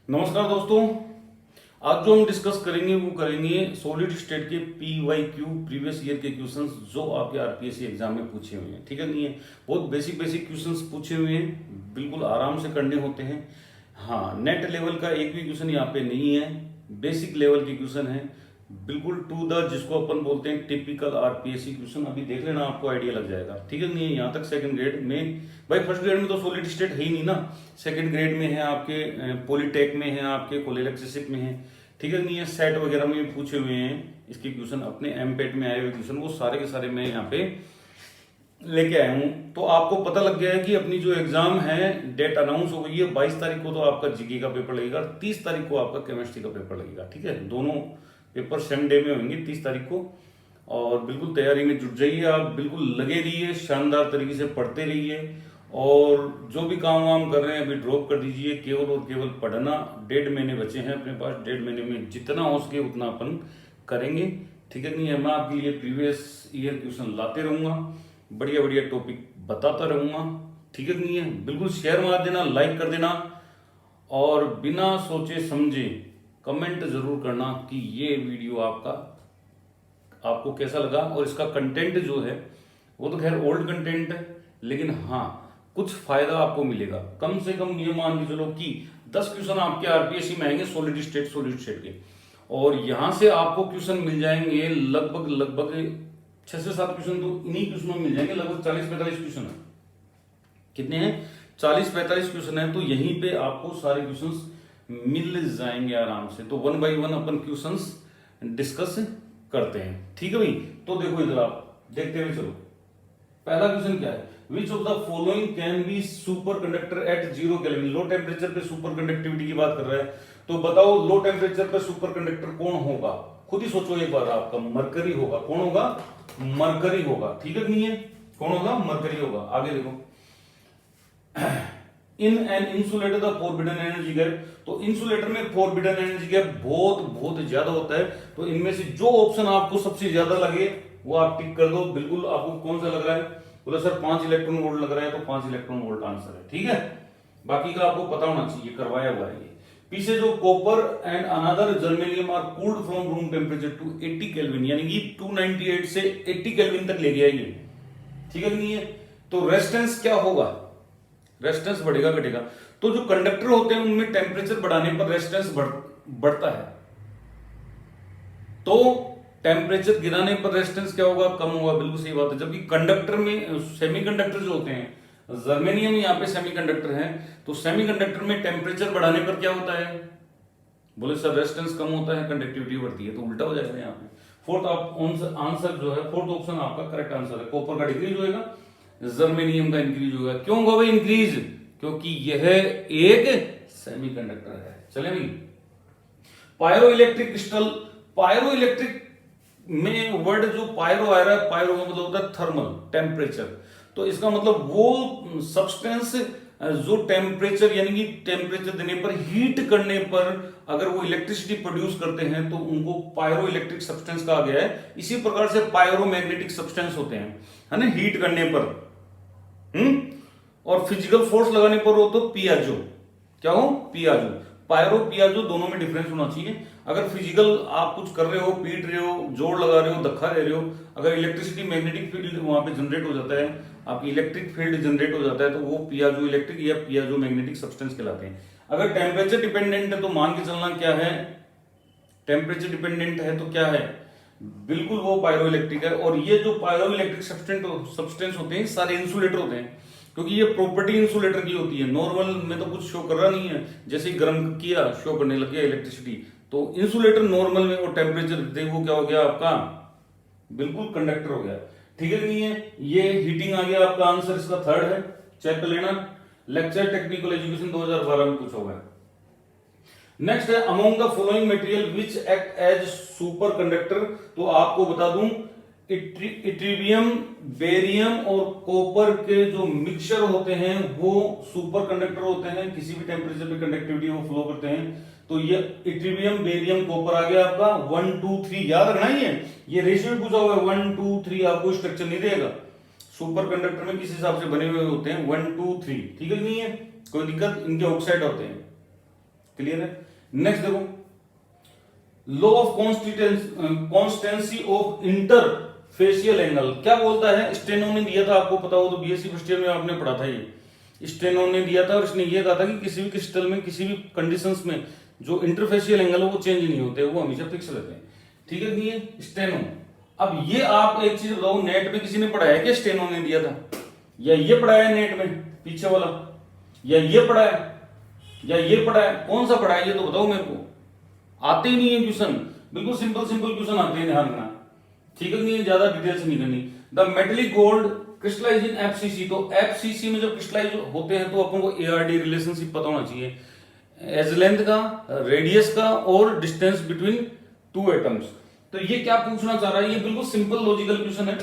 नमस्कार दोस्तों। आज जो हम डिस्कस करेंगे वो करेंगे सॉलिड स्टेट के PYQ प्रीवियस ईयर के क्वेश्चंस जो आपके आरपीएससी एग्जाम में पूछे हुए हैं। ठीक है, नहीं है, बहुत बेसिक बेसिक क्वेश्चंस पूछे हुए हैं, बिल्कुल आराम से करने होते हैं। हाँ, नेट लेवल का एक भी क्वेश्चन यहाँ पे नहीं है, बेसिक लेवल के क्वेश्चन है, बिल्कुल टू द जिसको अपन बोलते हैं टिपिकल आरपीएससी क्वेश्चन। अभी देख लेना, आपको आइडिया लग जाएगा। ठीक है, नहीं है, यहाँ तक सेकंड ग्रेड में, भाई फर्स्ट ग्रेड में तो सॉलिड स्टेट है ही नहीं ना, सेकंड ग्रेड में है आपके, पॉलिटेक में है आपके, कोलेलेक्ट्रिसिटी में है। ठीक है, नहीं है, सेट वगैरह में पूछे हुए हैं इसके क्वेश्चन, अपने एमपेट में आए हुए क्वेश्चन वो सारे के सारे मैं यहाँ पे लेके आया हूँ। तो आपको पता लग गया है कि अपनी जो एग्जाम है डेट अनाउंस हो गई है। 22 तारीख को तो आपका जीके का पेपर लगेगा, 30 तारीख को आपका केमिस्ट्री का पेपर लगेगा। ठीक है, दोनों पेपर सेम डे में होंगे 30 तारीख को। और बिल्कुल तैयारी में जुट जाइए आप, बिल्कुल लगे रहिए, शानदार तरीके से पढ़ते रहिए। और जो भी काम वाम कर रहे हैं अभी ड्रॉप कर दीजिए, केवल और केवल पढ़ना। 1.5 महीने बचे हैं अपने पास, 1.5 महीने में जितना हो सके उतना अपन करेंगे। ठीक है, नहीं है, मैं आपके लिए प्रीवियस ईयर क्वेश्चन लाते रहूंगा, बढ़िया बढ़िया टॉपिक बताता रहूंगा। ठीक है, नहीं है, बिल्कुल शेयर मार देना, लाइक कर देना, और बिना सोचे समझे कमेंट जरूर करना कि ये वीडियो आपको कैसा लगा। और इसका कंटेंट जो है वो तो खैर ओल्ड कंटेंट है, लेकिन हाँ कुछ फायदा आपको मिलेगा। कम से कम ये मान के चलो कि 10 क्वेश्चन आपके आरपीएससी में आएंगे सॉलिड स्टेट के, और यहां से आपको क्वेश्चन मिल जाएंगे लगभग 6 से 7 क्वेश्चन तो इन्हीं क्वेश्चनों में मिल जाएंगे। लगभग 40-45 क्वेश्चन है। कितने हैं? 40-45 क्वेश्चन है। तो यहीं पे आपको सारे क्वेश्चंस मिल जाएंगे आराम से। तो 1 बाय 1 अपन क्वेश्चंस डिस्कस करते हैं। ठीक है भाई, तो देखो इधर आप देखते हुए चलो। पहला क्वेश्चन क्या है? Which of the following can be super conductor at 0 kelvin. Low temperature पे सुपर कंडक्टिविटी की बात कर रहा है, तो बताओ लो टेम्परेचर पे सुपर कंडक्टर कौन होगा? खुद ही सोचो एक बार। आपका मरकरी होगा। कौन होगा? मरकरी होगा। ठीक है, नहीं है, कौन होगा? मरकरी होगा। आगे देखो, in an insulator the forbidden energy gap. तो इंसुलेटर में फोरबिडन एनर्जी गैप बहुत ज्यादा होता है। तो इनमें से जो ऑप्शन आपको सबसे ज्यादा लगे वो आप टिक कर दो। बिल्कुल आपको कौन सा लग रहा है? बोला सर 5 इलेक्ट्रॉन वोल्ट लग रहा है, तो 5 इलेक्ट्रॉन वोल्ट आंसर है। ठीक है, बाकी का आपको पता होना चाहिए, करवाया हुआ है ये। पीछे जो copper and another germanium are cooled from room temperature to 80 Kelvin, यानी कि 298 से 80 केल्विन तक ले गया ये। ठीक है, नहीं है, तो रेजिस्टेंस क्या होगा? रेजिस्टेंस बढ़ेगा घटेगा? तो जो कंडक्टर होते हैं उनमें टेम्परेचर बढ़ाने पर रेजिस्टेंस बढ़ता है, तो टेम्परेचर गिराने पर रेजिस्टेंस क्या होगा? कम होगा। बिल्कुल सही बात है। जबकि कंडक्टर में सेमीकंडक्टर जो होते हैं, जर्मेनियम यहाँ पे सेमीकंडक्टर है, तो सेमीकंडक्टर में टेम्परेचर बढ़ाने पर क्या होता है? बोले सर रेजिस्टेंस कम होता है, कंडक्टिविटी बढ़ती है। तो उल्टा हो जाएगा यहाँ पे। फोर्थ आंसर जो है, फोर्थ ऑप्शन आपका करेक्ट आंसर है। कॉपर का डिक्रीज होगा, जर्मेनियम का इंक्रीज होगा। क्यों होगा भाई इंक्रीज? क्योंकि यह एक सेमीकंडक्टर है। चले भाई, pyro electric crystal. Pyro electric में वर्ड जो पायरो आ रहा है, पायरो का मतलब होता है थर्मल, टेम्परेचर। तो इसका मतलब वो सब्सटेंस जो टेम्परेचर, यानी कि टेम्परेचर देने पर, हीट करने पर अगर वो इलेक्ट्रिसिटी प्रोड्यूस करते हैं तो उनको पायरो इलेक्ट्रिक सब्सटेंस कहा गया है। इसी प्रकार से पायरो मैग्नेटिक सब्सटेंस होते हैं, है ना, हीट करने पर। और फिजिकल फोर्स लगाने पर हो तो पियाजो। क्या हो? पियाजो। पायरो पियाजो दोनों में डिफरेंस होना चाहिए। अगर फिजिकल आप कुछ कर रहे हो, पीट रहे हो, जोर लगा रहे हो, धक्का दे रहे हो, अगर इलेक्ट्रिसिटी मैग्नेटिक फील्ड वहां पे जनरेट हो जाता है, आपकी इलेक्ट्रिक फील्ड जनरेट हो जाता है, तो वो पियाजो इलेक्ट्रिक या पियाजो मैग्नेटिक सब्सटेंस कहलाते हैं। अगर टेम्परेचर डिपेंडेंट है तो मान के चलना क्या है? टेम्परेचर डिपेंडेंट है तो क्या है? बिल्कुल वो पायरो इलेक्ट्रिक है। और ये जो पायरो इलेक्ट्रिक सब्सटेंस होते हैं सारे इंसुलेटर होते हैं, क्योंकि ये प्रॉपर्टी इंसुलेटर की होती है। नॉर्मल में तो कुछ शो कर रहा नहीं है, जैसे ही गर्म किया शो करने लग गया इलेक्ट्रिसिटी। तो इंसुलेटर नॉर्मल में वो टेम्परेचर देते वो क्या हो गया आपका? बिल्कुल कंडक्टर हो गया। ठीक है, नहीं है, ये हीटिंग आ गया आपका आंसर, इसका थर्ड है, चेक कर लेना। लेक्चर टेक्निकल एजुकेशन 2012 में पूछा हुआ है। नेक्स्ट है among the following material which act as super conductor. तो आपको बता दूं, इट्रीबियम, बेरियम और कॉपर के जो मिक्सचर होते हैं वो सुपर कंडक्टर होते हैं। किसी भी टेम्परेचर पे कंडक्टिविटी वो फ्लो करते हैं। तो ये इट्रीबियम, बेरियम, कॉपर आ गया आपका 1 2 3। याद रखना ही है, ये रेशियो पूछा हुआ है 1 2 3, आपको स्ट्रक्चर नहीं देगा। सुपर कंडक्टर में किस हिसाब से बने हुए होते हैं? 1 2 3। ठीक है, नहीं है, कोई दिक्कत? इनके ऑक्साइड होते हैं, क्लियर है। नेक्स्ट देखो, law of constituency of interfacial angle क्या बोलता है। स्टेनो ने दिया था, आपको पता हो तो बीएससी फर्स्ट ईयर में आपने पढ़ा था, ये स्टेनो ने दिया था और इसने ये कहा था कि किसी भी क्रिस्टल में किसी भी कंडीशंस में जो इंटरफेशियल एंगल है वो चेंज नहीं होते, वो हमेशा फिक्स रहते हैं। ठीक है कि ये स्टेनो। अब ये आप एक चीज बताओ, नेट में किसी ने पढ़ाया क्या स्टेनो ने दिया था, या ये पढ़ाया नेट में पीछे वाला, या ये पढ़ाया, या ये पढ़ाया, कौन सा पढ़ाया ये तो बताओ मेरे को। आते ही नहीं है क्वेश्चन, बिल्कुल सिंपल सिंपल क्वेश्चन आते हैं, ध्यान रखना। ठीक है नहीं, ज्यादा डिटेल से नहीं करनी। The metallic gold crystallize in FCC, तो एफसीसी में जब क्रिस्टलाइज होते हैं तो अपन को एआरडी रिलेशनशिप पता होना चाहिए, एज लेंथ का, रेडियस का और डिस्टेंस बिटवीन टू एटम्स। तो ये क्या पूछना चाह रहा है, ये बिल्कुल सिंपल लॉजिकल क्वेश्चन है।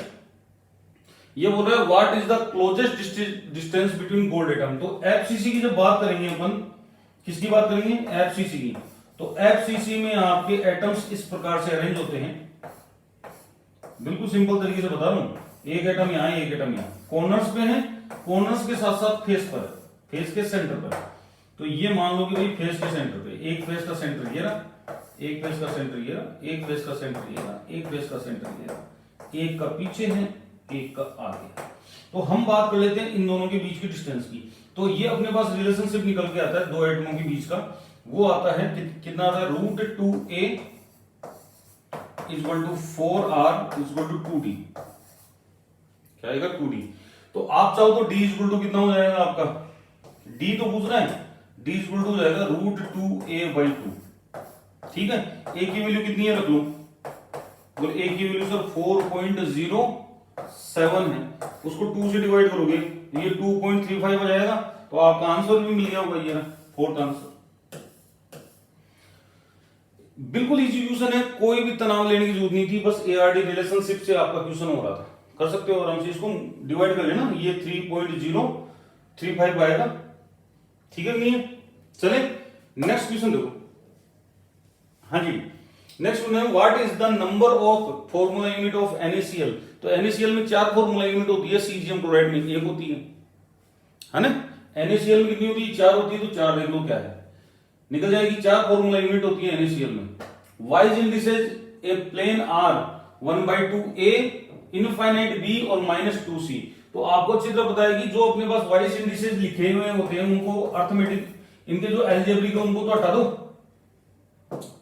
ये बोल रहा है what is the closest distance between gold atom. तो एफसीसी की जब बात करेंगे अपन, किसकी बात करेंगे, एफसीसी की। तो एफसीसी में आपके एटम्स इस प्रकार से अरेंज होते हैं, बिल्कुल सिंपल तरीके से बता रहा हूं। एक एटम यहां, एक एटम यहां, कॉर्नर्स पे है, कॉर्नर्स के साथ साथ फेस पर, फेस के सेंटर पर। तो ये मान लो कि भाई फेस के सेंटर पे, एक फेस का सेंटर ये रहा, एक फेस का सेंटर ये रहा, एक फेस का सेंटर ये रहा, एक फेस का सेंटर ये रहा, एक का पीछे है, एक का आगे। तो हम बात कर लेते हैं इन दोनों के बीच की डिस्टेंस की। तो ये अपने पास रिलेशनशिप निकल के आता है दो एटमों के बीच का, वो आता है कितना आता है, √2a equal to 4r equal to 2d। क्या आएगा, 2d। तो आप चाहो तो d इक्वल टू कितना हो जाएगा आपका, d तो पूछ रहे हैं, d इक्वल टू हो जाएगा √2a/2। ठीक है, a की वैल्यू कितनी है रख लो, बोले a की वैल्यू सर 4.07 है, उसको 2 से डिवाइड करोगे ये 2.35 हो जाएगा, तो आपका आंसर भी मिल गया होगा, ये ना फोर्थ आंसर। बिल्कुल इजी क्वेश्चन है, कोई भी तनाव लेने की जरूरत नहीं थी, बस एआरडी रिलेशनशिप से आपका क्वेश्चन हो रहा था। कर सकते हो आराम से, इसको डिवाइड कर लेना, ये 3.035 आएगा। ठीक है नहीं है, चले नेक्स्ट क्वेश्चन देखो। हाँ जी, नेक्स्ट क्वेश्चन है what is the number of formula unit of NaCl। तो NaCl में 4 फॉर्मूला यूनिट होती है, सीजियम क्लोराइड में 1 होती है ना। NaCl में कितनी होती है, 4 होती है, तो 4 देख लो क्या है, निकल जाएगी। 4 फॉर्मूला यूनिट होती है NaCl में। Weiss indices a plane R 1/2a इनफाइनाइट b और -2c। तो आपको अच्छी तरह पता है कि जो अपने पास वाइज इंडिसेज लिखे हुए होते हैं उनको अर्थमेटिक, इनके जो एल्जेब्रिक है उनको तो हटा दो,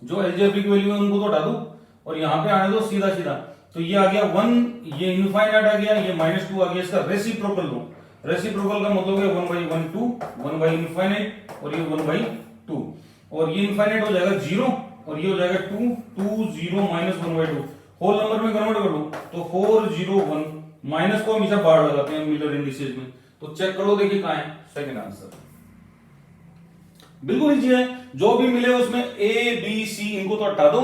जो एल्जेब्रिक वैल्यू है उनको तो हटा दो और यहां पे आने दो सीधा सीधा। तो ये आ गया 1, ये इनफाइनाइट आ गया, ये -2 आ गया, इसका रेसिप्रोकल लो। रेसिप्रोकल का मतलब है 1/1 2, 1 इनफाइनाइट और ये 1/2, और ये इनफाइनाइट हो जाएगा 0 और ये हो जाएगा 2 2 0 -1/2। होल नंबर में कन्वर्ट कर लो तो 4 0 1, माइनस को हमेशा बाहर लगाते हैं मिलर इंडिसेज में। तो चेक करो, देखिए कहां है सेकंड आंसर। बिल्कुल इजी है, जो भी मिले उसमें A B C इनको तो हटा दो,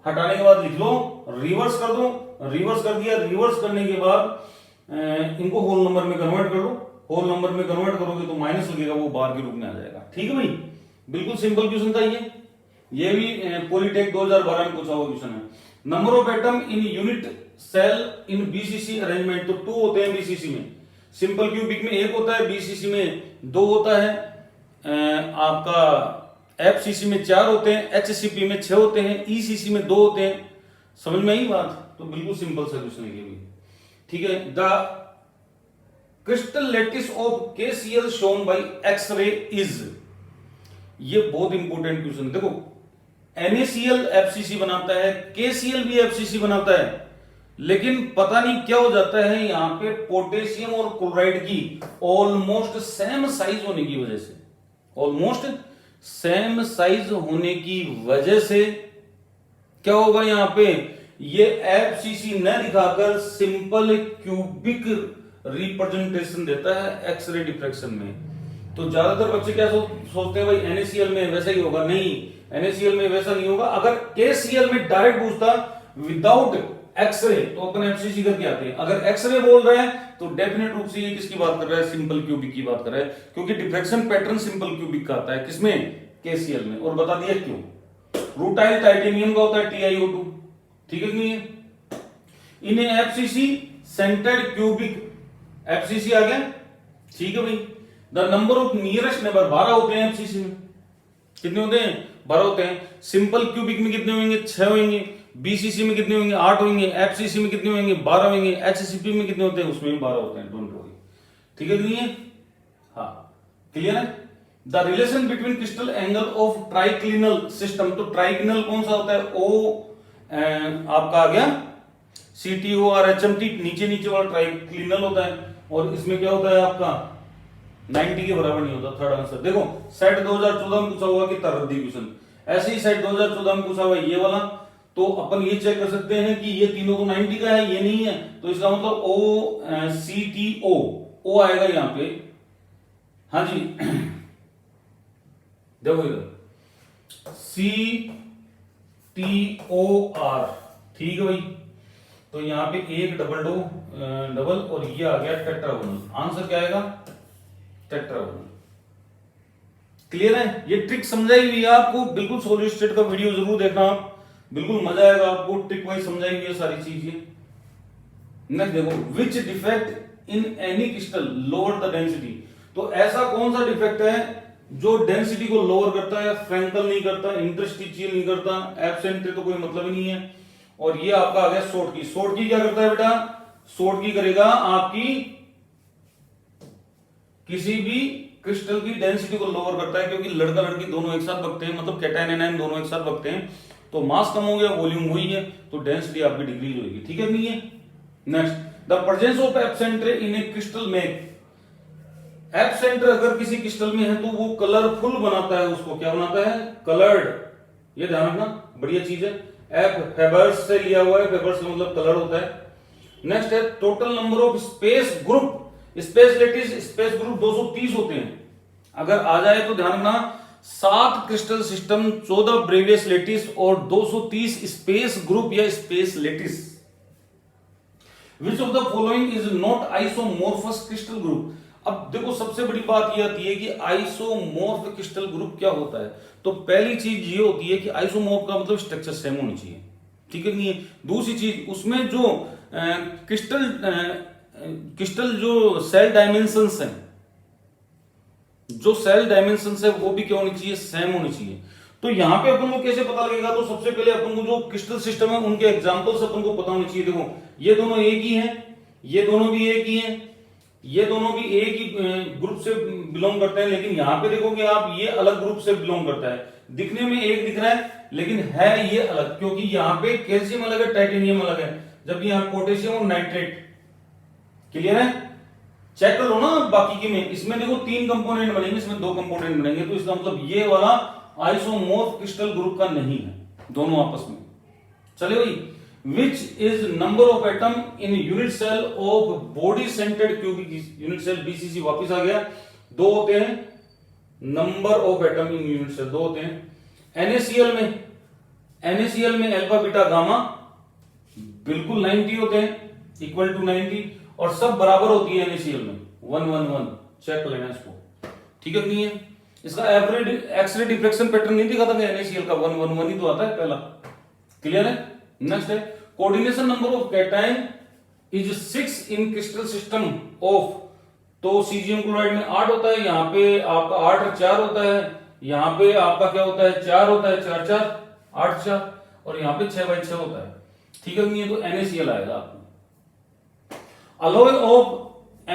हटाने के बाद लिख लो, रिवर्स कर दो, रिवर्स कर दिया, रिवर्स करने के बाद इनको होल नंबर में कन्वर्ट कर लो। होल नंबर में कन्वर्ट करोगे तो माइनस लगेगा, वो बार के रूप में आ जाएगा। ठीक है भाई, बिल्कुल सिंपल क्वेश्चन था ये भी पॉलिटेक 2012 में पूछा हुआ क्वेश्चन है। Number of atom in unit cell in BCC arrangement, तो 2 होते हैं BCC में, सिंपल क्यूबिक में 1 होता है, BCC में 2 होता है, आपका FCC में 4 होते हैं, HCP में 6 होते हैं, ECC में 2 होते हैं। समझ में आई बात, तो बिल्कुल सिंपल सा क्वेश्चन है ये भी। ठीक है, the crystal lattice of KCl shown by x-ray is, ये बहुत इंपॉर्टेंट क्वेश्चन। देखो NaCl FCC बनाता है, KCl भी FCC बनाता है, लेकिन पता नहीं क्या हो जाता है यहां पे पोटेशियम और क्लोराइड की ऑलमोस्ट सेम साइज होने की वजह से, ऑलमोस्ट सेम साइज होने की वजह से क्या होगा यहां पे, ये FCC न दिखाकर सिंपल क्यूबिक रिप्रेजेंटेशन देता है एक्सरे डिफ्रैक्शन में। तो ज्यादातर बच्चे क्या सोचते हैं भाई NaCl में वैसा ही होगा, नहीं, NaCl में वैसा नहीं होगा। अगर KCl में डायरेक्ट पूछता विदाउट एक्सरे तो अपन FCC करके आते हैं, अगर एक्सरे बोल रहे हैं तो डेफिनेट रूप से ये किसकी बात कर रहा है, सिंपल क्यूबिक की बात कर रहा है, क्योंकि डिफ्रैक्शन पैटर्न सिंपल क्यूबिक का आता है, किसमें, KCl में। और बता दिया क्यों, रूटाइल टाइटेनियम का होता है TiO2, ठीक है कि नहीं है। इन्हें FCC सेंटर्ड क्यूबिक FCC आ गया, ठीक है भाई। The number of nearest neighbour 12 होते हैं FCC में, कितने होते हैं? 12 होते हैं। सिंपल क्यूबिक में कितने होंगे? 6 होंगे। बीसीसी में कितने होंगे? 8 होंगे। एफसीसी में कितने होंगे? 12 होंगे। एचसीपी में कितने होते हैं? उसमें भी 12 होते हैं। डोंट वरी, ठीक है कि नहीं है? हाँ, क्लियर है? The relation between crystal angle of triclinic system, तो ट्राइक्लिनल कौन सा होता है? ओ आपका आ गया CTORHMT, नीचे नीचे वाला ट्राइक्लिनल होता है, और इसमें क्या होता है आपका 90 के बराबर नहीं होता। थर्ड आंसर देखो, सेट 2014 में पूछा हुआ कि तरद्दी क्वेश्चन, ऐसे ही सेट 2014 में पूछा हुआ ये वाला, तो अपन ये चेक कर सकते हैं कि ये तीनों तो 90 का है, ये नहीं है, तो इसका मतलब OCTO, ओ आएगा यहां पे। हाँ जी देखो इधर CTOR, ठीक है भाई, तो यहां पे एक डबल और ये आ गया टेट्रागोनल। आंसर क्या आएगा? टेट्रागोनल। क्लियर है? ये ट्रिक समझाई हुई है आपको, बिल्कुल सॉलिड स्टेट का वीडियो जरूर देखना आप, बिल्कुल मजा आएगा आपको, ट्रिक वाइज समझाई हुई है सारी चीजें। नेक्स्ट देखो, which defect in any crystal lower the density, तो ऐसा कौन सा डिफेक्ट है जो डेंसिटी को लोअर करता है? फ्रैंकल नहीं करता, इंटरस्टिशियल नहीं करता, एब्सेंट तो कोई मतलब ही नहीं है। और ये आपका आ गया शॉर्ट की। शॉर्ट की क्या करता है बेटा? शॉर्ट की करेगा आपकी किसी भी क्रिस्टल की डेंसिटी को लोअर करता है, क्योंकि लड़का लड़की दोनों एक साथ बगते हैं, मतलब कैटायन एनायन दोनों एक साथ बगते हैं, तो मास कम हो गया, वॉल्यूम वही है, तो डेंसिटी आपकी डिक्रीज होगी, ठीक है नहीं है? Next, the presence of F centre in a crystal में, एब्सेंटर अगर किसी क्रिस्टल में है तो वो कलरफुल बनाता है, उसको क्या बनाता है? कलर्ड। ये ध्यान रखना, बढ़िया चीज है। फेबर्स से लिया हुआ है, फेबर्स का मतलब कलर होता है। नेक्स्ट है total number of space group, space lattice space group 230 होते हैं। अगर आ जाए तो ध्यान रखना, 7 क्रिस्टल सिस्टम, 14 ब्रेवियस लेटिस और 230 स्पेस ग्रुप या space lattice. Which of the following is not isomorphous crystal group. अब देखो सबसे बड़ी बात यह आती है कि आइसोमोर्फ क्रिस्टल ग्रुप क्या होता है। तो पहली चीज ये होती है कि आइसोमोर्फ का मतलब स्ट्रक्चर सेम होनी चाहिए, ठीक है नहीं है? दूसरी चीज, उसमें जो क्रिस्टल जो सेल डायमेंशंस हैं, जो सेल डायमेंशंस है वो भी क्या होनी चाहिए? सेम होनी चाहिए। तो यहां पे अपन को कैसे पता लगेगा? तो सबसे पहले अपन को जो क्रिस्टल सिस्टम है उनके एग्जांपल्स अपन को पता होने चाहिए। देखो ये दोनों एक ही हैं, ये दोनों भी एक ही हैं, ये दोनों भी एक ही ग्रुप से बिलोंग करते हैं, लेकिन यहां पे देखोगे आप ये अलग ग्रुप से बिलोंग करता है। दिखने में एक दिख रहा है लेकिन है ये अलग, क्योंकि यहां पे कैल्शियम अलग है, टाइटेनियम अलग है, जबकि यहां पोटेशियम और नाइट्रेट। क्लियर है? चेक कर लो ना बाकी की में, इसमें देखो 3 कंपोनेंट बनेंगे, इसमें 2 कंपोनेंट बनेंगे, तो इसका मतलब ये वाला आइसोमोर्फ क्रिस्टल ग्रुप का नहीं है, दोनों आपस में। चले भाई, which is number of atom in unit cell of body centered cubic unit cell BCC, वापिस आ गया, 2 होते हैं number of atom in unit cell, 2 होते हैं। NaCl में अल्फा बीटा गामा बिल्कुल 90 होते हैं, इक्वल टू 90, और सब बराबर होती है NaCl में 1 1 1, चेक लेना इसको, ठीक है नहीं है? इसका एवरेज एक्सरे डिफ्रेक्शन पैटर्न नहीं दिखा था NaCl का 1 1 1 ही तो आता है पहला। क्लियर है? नेक्स्ट है coordination number of cation is 6 in crystal system of, तो सीजियम क्लोराइड में 8 होता है, यहां पे आपका 8 और 4 होता है, यहां पे आपका क्या होता है? 4 होता है, 4 4 8 4, और यहां पे 6/6 होता है, ठीक है नहीं है? तो NaCl आएगा आपको। अलॉय ऑफ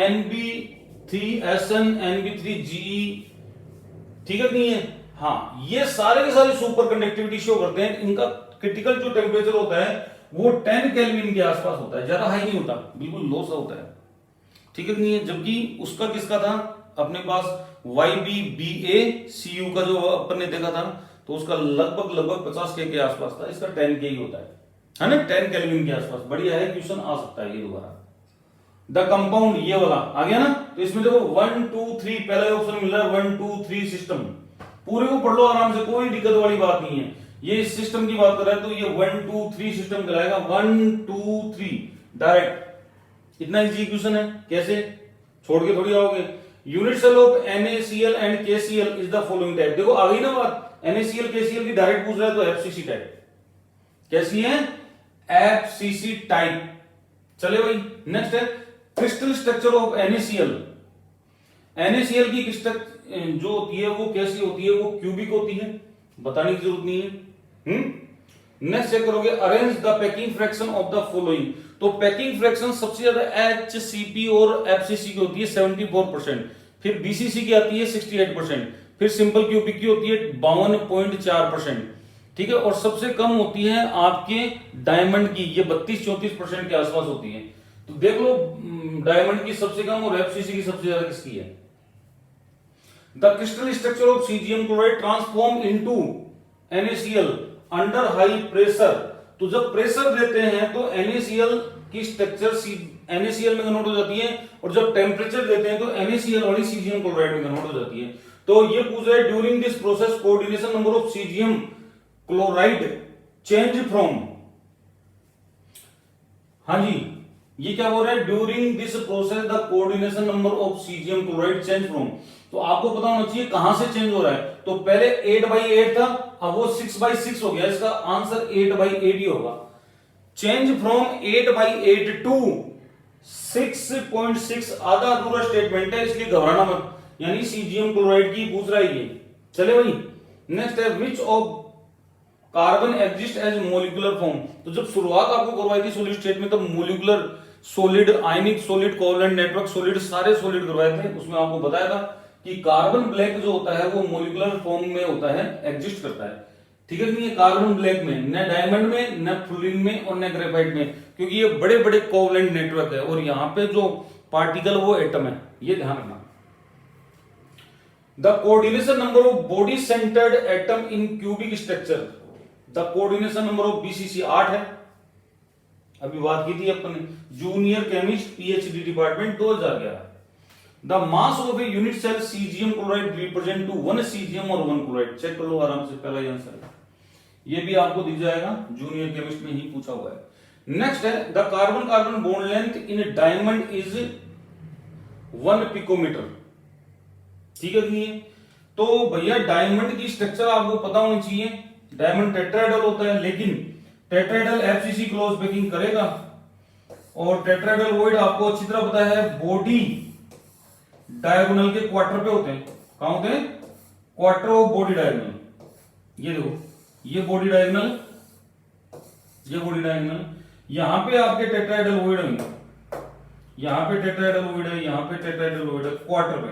Nb3SN Nb3Ge, ठीक है नहीं है? हाँ, ये सारे के सारे सुपर कंडक्टिविटी शो करते हैं। इनका क्रिटिकल जो टेम्परेचर होता है वो 10 केल्विन के आसपास होता है, ज्यादा हाई नहीं होता, बिल्कुल लो सा होता है, ठीक है नहीं है? जबकि उसका किसका था अपने पास? YbBaCu का जो अपन ने देखा था, तो उसका लगभग 50 के आसपास था, इसका 10 के ही होता है ना, 10 केल्विन के आसपास। बढ़िया है, क्वेश्चन आ सकता है ये दोबारा। द कंपाउंड, ये वाला आ गया ना, तो इसमें देखो 1 2 3 पहला ऑप्शन मिल रहा है, 1 2 3 सिस्टम, पूरे को पढ़ लो आराम से, कोई दिक्कत वाली बात नहीं है। ये इस सिस्टम की बात कर रहा है, तो ये 1 2 3 सिस्टम कहलाएगा, 1 2 3 डायरेक्ट। इतना इजी क्वेश्चन है, कैसे छोड़ के थोड़ी आओगे। Unit cell of NaCl and KCl is the following type. देखो आ गई ना बात, NaCl KCl की डायरेक्ट पूछ रहा है, तो FCC टाइप। कैसी है? FCC type. चले भाई, नेक्स्ट है crystal structure of NaCl। NaCl की जो होती है वो कैसी होती है, वो क्यूबिक होती है, बताने की जरूरत नहीं है। नेक्स्ट चेक करोगे, arrange the packing fraction of the following. तो पैकिंग फ्रैक्शन सबसे ज्यादा HCP और FCC की होती है 74%, फिर BCC की आती है 68%, फिर सिंपल क्यूबिक की होती है 52.4%, ठीक है, और सबसे कम होती है आपके डायमंड की, ये 32-34% के आसपास होती है। तो देख लो डायमंड की सबसे कम और FCC की सबसे ज्यादा किसकी है। The crystal structure of caesium chloride transform into NaCl under high pressure. तो जब प्रेशर देते हैं तो NaCl की स्ट्रक्चर NaCl में कन्वर्ट हो जाती है, और जब टेम्परेचर देते हैं तो NaCl वाली सीजियम क्लोराइड में कन्वर्ट हो जाती है। तो ये पूछ रहा है during this process coordination number of caesium chloride change from, हाँ जी, ये क्या बोल रहा है, during this process the coordination number of caesium chloride change from. तो आपको पता होना चाहिए कहां से चेंज हो रहा है। तो पहले 8/8 था, अब वो 6/6 हो गया, इसका आंसर 8/8 ही होगा। चेंज फ्रॉम 8/8 टू 6.6 आधा अधूरा स्टेटमेंट है, इसलिए घबराना मत, यानी सीजियम क्लोराइड की पूछ रहा है ये। चले भाई, नेक्स्ट है which of carbon exist as molecular form. तो जब शुरुआत आपको करवाई थी सॉलिड स्टेट में, तब मोलिकुलर सॉलिड, आयनिक सॉलिड, कोवलेंट नेटवर्क सॉलिड, सारे सॉलिड करवाए थे। उसमें आपको बताया था कि कार्बन ब्लैक जो होता है वो मोलिकुलर फॉर्म में होता है, एग्जिस्ट करता है, ठीक है। नहीं कार्बन ब्लैक में, न डायमंड में, न फ्लोरीन में और न ग्रेफाइट में, क्योंकि ये बड़े बड़े कोवलेंट नेटवर्क है, और यहां पे जो पार्टिकल वो एटम है, ये ध्यान रखना। The coordination number of body centred atom in cubic structure. The coordination number of BCC 8 है, अभी बात की थी अपन, junior chemist PhD department 2011। The mass of a unit cell caesium chloride represent to 1 caesium और 1 क्लोराइड। चेक कर लो आराम से, पहला ही आंसर है, ये भी आपको दिख जाएगा, जूनियर केमिस्ट में ही पूछा हुआ है। नेक्स्ट है the carbon carbon bond length in diamond is 1 picometer, ठीक है नहीं है। तो भैया डायमंड की स्ट्रक्चर आपको पता होनी चाहिए, डायमंड टेट्राहेड्रल होता है, लेकिन टेट्राहेड्रल FCC क्लोज पैकिंग करेगा, और टेट्राहेड्रल वॉइड आपको अच्छी तरह पता है बॉडी डायगोनल के क्वार्टर पे होते हैं। कहां होते हैं? Quarter of body diagonal. ये देखो, ये बॉडी डायगोनल, ये बॉडी डायगोनल, यहां पे आपके टेट्राहेड्रल वॉइड होंगे, यहां पे टेट्राहेड्रल वॉइड है, यहां पे टेट्राहेड्रल वॉइड है क्वार्टर पे।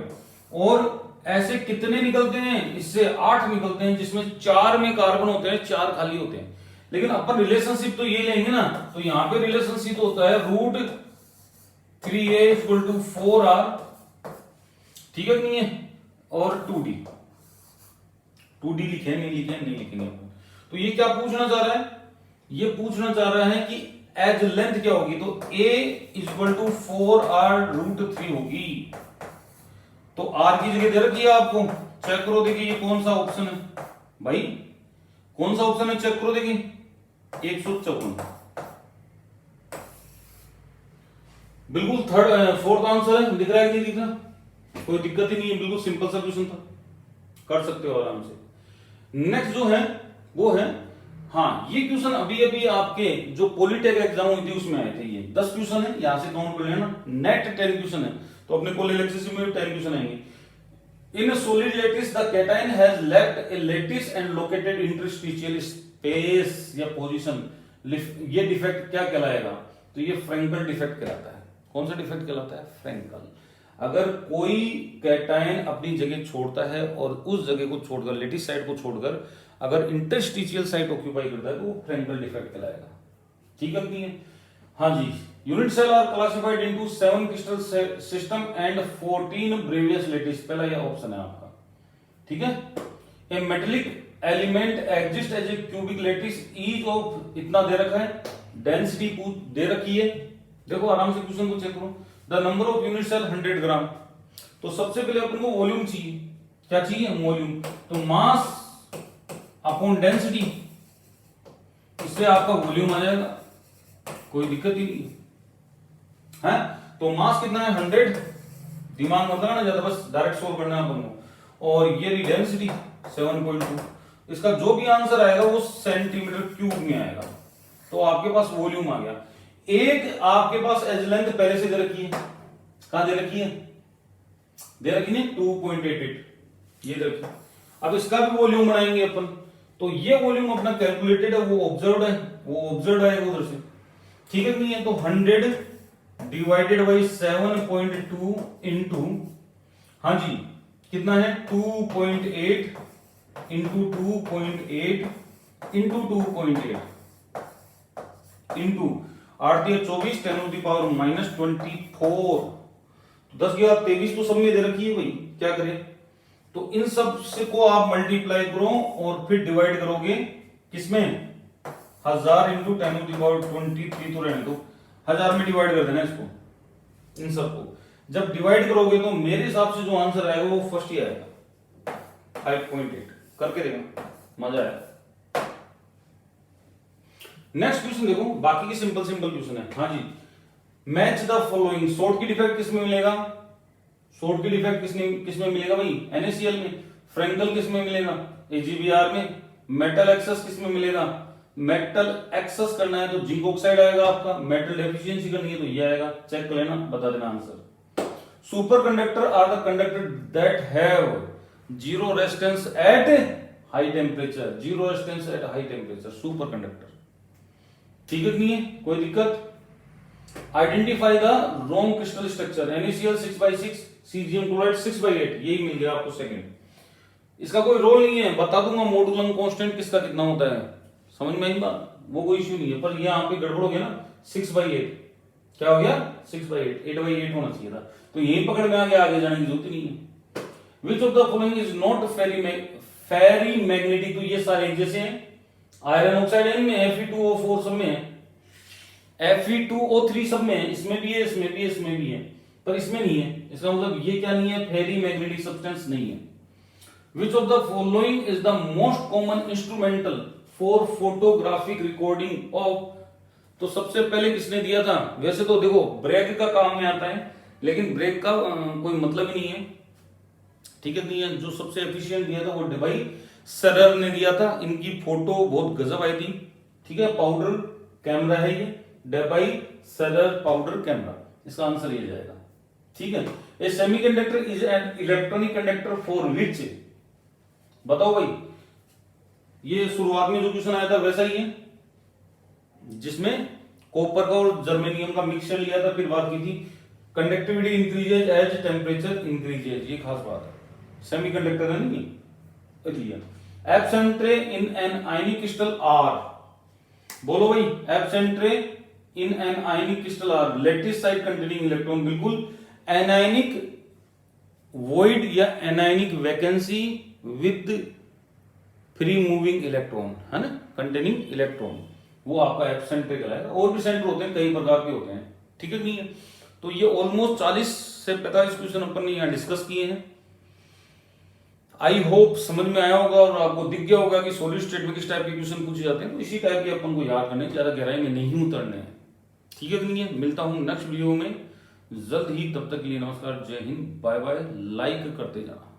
और ऐसे कितने निकलते हैं? इससे 8 निकलते हैं, जिसमें 4 में कार्बन होते हैं, 4 खाली होते हैं। लेकिन अपन रिलेशनशिप तो ये लेंगे ना, तो यहां पे रिलेशनशिप होता है √3a = 4r, ठीक है नहीं है, और 2d। 2d लिखे नहीं लिखे नहीं लिखेंगे अपन। तो ये क्या पूछना चाह रहा है? ये पूछना चाह रहा है कि एज लेंथ क्या होगी, तो a = 4r√3 होगी। तो r की जगह दे रखी है आपको, चेक करो देखिए ये कौन सा ऑप्शन है भाई, कौन सा ऑप्शन है, चेक करो देखिए 154, बिल्कुल फोर्थ आंसर है। दिख रहा है कि नहीं दिख रहा? कोई दिक्कत ही नहीं है, बिल्कुल सिंपल सा क्वेश्चन था, कर सकते हो आराम से। नेक्स्ट जो है वो है, हाँ ये क्वेश्चन अभी अभी आपके जो पॉलिटेक एग्जाम हुई थी उसमें आए थे। ये 10 क्वेश्चन है, यहां से काउंट कर लेना, नेट 10 क्वेश्चन है, तो अपने कोलेलेक्सिस में 10 क्वेश्चन आएंगे। In solid lattice the cation has left A lattice and located interstitial space या पोजीशन। ये डिफेक्ट क्या कहलाएगा? तो ये फ्रेंकल डिफेक्ट कहलाता है। कौन सा डिफेक्ट कहलाता है? फ्रेंकल। अगर कोई कैटायन अपनी जगह छोड़ता है और उस जगह को छोड़कर, लेटिस साइड को छोड़कर अगर इंटरस्टिशियल साइट ऑक्यूपाई करता है तो वो फ्रेंकल डिफेक्ट कहलाएगा, ठीक है नहीं है? हाँ जी, unit cell are classified into 7 crystal system and 14 Bravais lattice. पहला ये ऑप्शन है आपका, ठीक है। A metallic element exist as a cubic lattice each of, इतना दे रखा है, डेंसिटी दे रखी है, देखो आराम से क्वेश्चन को चेक करो। The number of unit cell 100 gram. तो सबसे पहले अपन को वॉल्यूम चाहिए, क्या चाहिए? वॉल्यूम। तो मास अपॉन डेंसिटी, इससे आपका वॉल्यूम आ जाएगा, कोई दिक्कत ही नहीं है। तो मास कितना है? 100, दिमाग मत लगाना ज्यादा, बस डायरेक्ट सोल्व करना है अपन को। और ये डेंसिटी 7.2, इसका जो भी आंसर आएगा वो सेंटीमीटर क्यूब में आएगा। तो आपके पास वॉल्यूम आ गया। एक आपके पास एज लेंथ पहले से दे रखी है, कहां दे रखी है? दे रखी है 2.88, ये देखिए, अब इसका भी वॉल्यूम बनाएंगे अपन। तो ये वॉल्यूम अपना कैलकुलेटेड है, वो ऑब्जर्व्ड है, वो ऑब्जर्व्ड आएगा उधर से, ठीक है नहीं है। तो 100 डिवाइडेड बाई 7.2 इंटू, हाँ जी कितना है 2.8 इंटू 2.8 इंटू 2.8 इंटू 8 दिया 24 10⁻24, 10 गया 23, तो सब में दे रखी है भाई, क्या करें। तो इन सब से को आप मल्टीप्लाई करो और फिर डिवाइड करोगे किसमें, 1000 इंटू 10⁻23, तो रहने दो 1000 में डिवाइड कर देना इसको, इन सबको जब डिवाइड करोगे तो मेरे हिसाब से जो आंसर आएगा वो फर्स्ट ही आएगा, 5.8 करके देखना, मजा आएगा। नेक्स्ट क्वेश्चन देखो, बाकी की सिंपल क्वेश्चन है। हाँ जी, मैच द फॉलोइंग, शॉर्ट की डिफेक्ट किसमें मिलेगा, शॉर्ट की डिफेक्ट किसमें मिलेगा भाई, NaCl में। फ्रेंकल किसमें मिलेगा, AgBr में। मेटल एक्सेस किसमें मिलेगा, मेटल एक्सेस करना है तो जिंक ऑक्साइड आएगा आपका, मेटल डेफिशिएंसी करनी है तो ये आएगा, चेक कर लेना, बता देना answer. Super conductor are the conductor that have zero resistance at high temperature, zero resistance at high temperature, super conductor, ठीक है नहीं है, कोई दिक्कत। Identify the wrong crystal structure, NaCl 6/6, caesium chloride 6/8, यही मिल गया आपको सेकंड। इसका कोई रोल नहीं है, बता दूंगा मॉडुलम कांस्टेंट किसका कितना होता है, समझ में आई बात, वो कोई इश्यू नहीं है। पर यहाँ पे गड़बड़ हो गया ना, 6/8 क्या हो गया, 6/8, 8/8 होना चाहिए था, तो यही पकड़ में आ गया, आगे जाने की जरूरत नहीं है। Which of the following is not ferri magnetic, तो ये सारे जैसे हैं, आयरन ऑक्साइड इनमें, Fe2O4 सब में है, Fe2O3 सब में है, इसमें भी है, इसमें भी है, इसमें भी है, पर इसमें नहीं है। इसका मतलब ये क्या नहीं है, फेरी मैग्नेटिक सब्सटेंस नहीं है। Which of the following is the most common instrumental for photographic recording of, तो सबसे पहले किसने दिया था, वैसे तो देखो ब्रेक का काम में आता है, लेकिन ब्रेक का कोई मतलब ही नहीं है, ठीक है नहीं है। जो सबसे एफिशिएंट दिया था वो डेबाई सरर ने दिया था, इनकी फोटो बहुत गजब आई थी, ठीक है। पाउडर कैमरा है ये, डेबाई सरर पाउडर कैमरा, इसका आंसर ये जाएगा, ठीक है। A semiconductor is an electronic conductor for which, बताओ भाई, ये शुरुआत में जो क्वेश्चन आया था वैसा ही है, जिसमें कॉपर का और जर्मेनियम का मिक्सचर लिया था, फिर बात की थी conductivity increases as temperature increases, ये खास बात है, सेमीकंडक्टर है नहीं लिया। Absent ray in an ionic crystal are, बोलो भाई, absent ray in an ionic crystal are lattice side containing electron, बिल्कुल एनायनिक वॉइड या anionic vacancy with free moving electron, है ना, कंटेनिंग इलेक्ट्रॉन, वो आपका एब्सेंट रे कहलाएगा। और भी सेंटर होते हैं, कई प्रकार के होते हैं, ठीक है नहीं है। तो ये ऑलमोस्ट 40 से 45 क्वेश्चन अपन ने यहां डिस्कस किए हैं। आई होप समझ में आया होगा और आपको दिख गया होगा कि सॉलिड स्टेट में किस टाइप के क्वेश्चन पूछे जाते हैं, तो इसी टाइप के अपन को याद करने, ज्यादा गहराई में नहीं उतरने हैं, ठीक है नहीं है। मिलता हूं नेक्स्ट वीडियो में जल्द ही, तब तक के लिए नमस्कार, जय हिंद, बाय बाय, लाइक करते जाना।